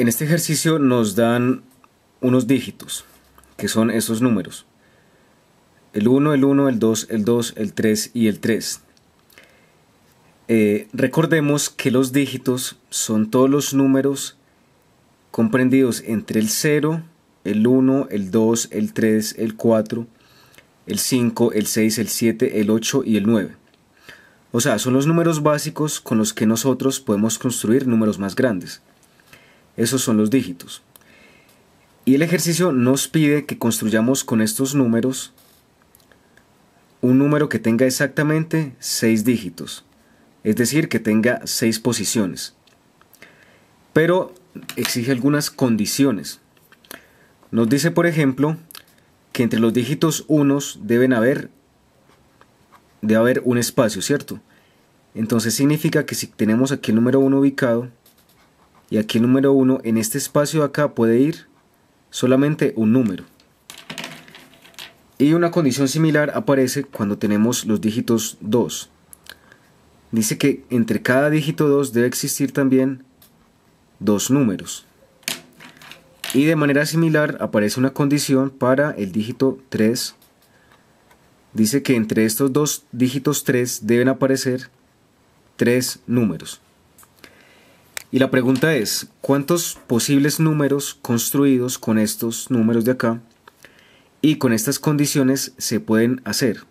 En este ejercicio nos dan unos dígitos, que son esos números. El 1, el 1, el 2, el 2, el 3 y el 3. Recordemos que los dígitos son todos los números comprendidos entre el 0, el 1, el 2, el 3, el 4, el 5, el 6, el 7, el 8 y el 9. O sea, son los números básicos con los que nosotros podemos construir números más grandes. Esos son los dígitos. Y el ejercicio nos pide que construyamos con estos números un número que tenga exactamente 6 dígitos. Es decir, que tenga 6 posiciones. Pero exige algunas condiciones. Nos dice, por ejemplo, que entre los dígitos unos debe haber un espacio, ¿cierto? Entonces significa que si tenemos aquí el número 1 ubicado y aquí el número 1, en este espacio de acá puede ir solamente un número. Y una condición similar aparece cuando tenemos los dígitos 2. Dice que entre cada dígito 2 debe existir también 2 números. Y de manera similar aparece una condición para el dígito 3. Dice que entre estos dos dígitos 3 deben aparecer 3 números. Y la pregunta es, ¿cuántos posibles números construidos con estos números de acá y con estas condiciones se pueden hacer?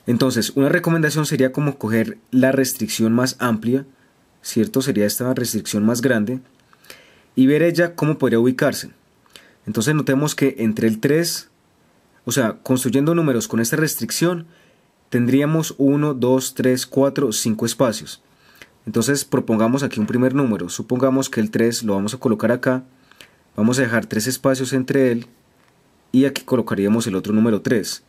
Entonces, una recomendación sería como coger la restricción más amplia, ¿cierto? Sería esta restricción más grande, y ver ella cómo podría ubicarse. Entonces notemos que entre el 3, o sea, construyendo números con esta restricción, tendríamos 1, 2, 3, 4, 5 espacios. Entonces propongamos aquí un primer número. Supongamos que el 3 lo vamos a colocar acá. Vamos a dejar 3 espacios entre él y aquí colocaríamos el otro número 3.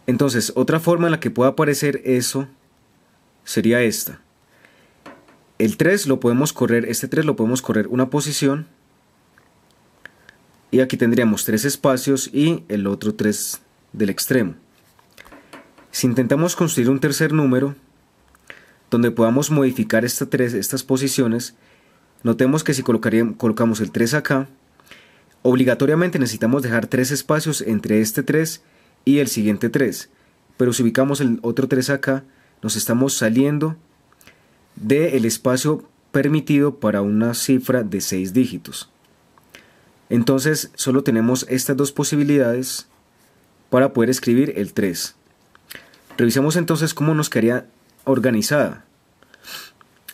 Entonces, otra forma en la que pueda aparecer eso sería esta. El 3 lo podemos correr, este 3 lo podemos correr una posición y aquí tendríamos 3 espacios y el otro 3 del extremo. Si intentamos construir un tercer número donde podamos modificar estas posiciones, notemos que si colocamos el 3 acá, obligatoriamente necesitamos dejar 3 espacios entre este 3 y el siguiente 3. Pero si ubicamos el otro 3 acá, nos estamos saliendo del espacio permitido para una cifra de 6 dígitos. Entonces solo tenemos estas dos posibilidades para poder escribir el 3. Revisemos entonces cómo nos quedaría organizada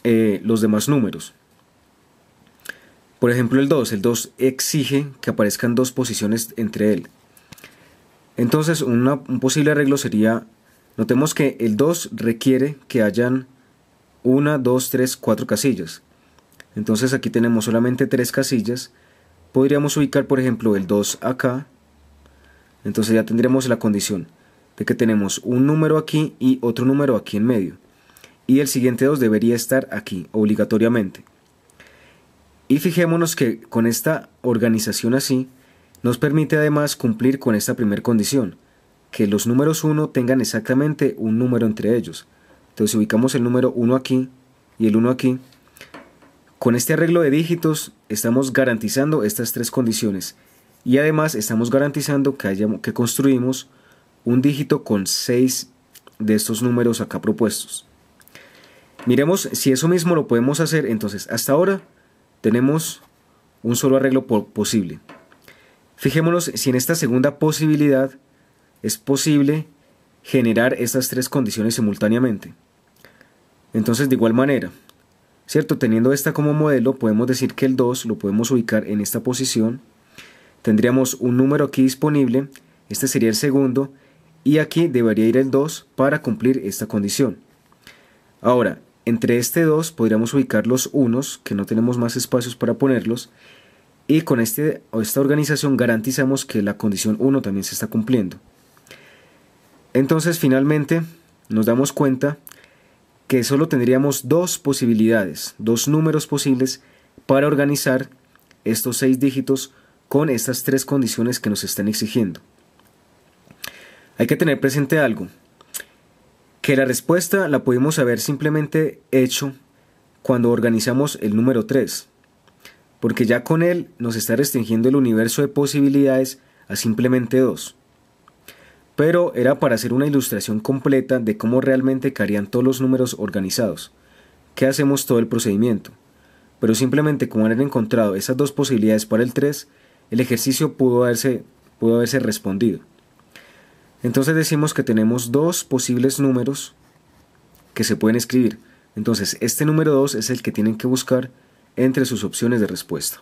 los demás números. Por ejemplo el 2 exige que aparezcan 2 posiciones entre él. Entonces un posible arreglo sería, notemos que el 2 requiere que hayan 1, 2, 3, 4 casillas. Entonces aquí tenemos solamente 3 casillas. Podríamos ubicar por ejemplo el 2 acá. Entonces ya tendríamos la condición de que tenemos un número aquí y otro número aquí en medio. Y el siguiente 2 debería estar aquí, obligatoriamente. Y fijémonos que con esta organización así, nos permite además cumplir con esta primera condición, que los números 1 tengan exactamente un número entre ellos. Entonces si ubicamos el número 1 aquí y el 1 aquí, con este arreglo de dígitos estamos garantizando estas 3 condiciones. Y además estamos garantizando que construimos un dígito con 6 de estos números acá propuestos. Miremos si eso mismo lo podemos hacer. Entonces hasta ahora tenemos un solo arreglo posible. Fijémonos si en esta segunda posibilidad es posible generar estas 3 condiciones simultáneamente. Entonces de igual manera, ¿cierto? Teniendo esta como modelo, podemos decir que el 2 lo podemos ubicar en esta posición. Tendríamos un número aquí disponible, este sería el segundo, y aquí debería ir el 2 para cumplir esta condición. Ahora, entre este 2 podríamos ubicar los unos, que no tenemos más espacios para ponerlos, y con esta organización garantizamos que la condición 1 también se está cumpliendo. Entonces finalmente nos damos cuenta que solo tendríamos 2 posibilidades, 2 números posibles para organizar estos 6 dígitos con estas 3 condiciones que nos están exigiendo. Hay que tener presente algo, que la respuesta la pudimos haber simplemente hecho cuando organizamos el número 3, porque ya con él nos está restringiendo el universo de posibilidades a simplemente 2. Pero era para hacer una ilustración completa de cómo realmente caerían todos los números organizados, que hacemos todo el procedimiento. Pero simplemente como han encontrado esas dos posibilidades para el 3, el ejercicio pudo haberse respondido. Entonces decimos que tenemos dos posibles números que se pueden escribir. Entonces este número 2 es el que tienen que buscar entre sus opciones de respuesta.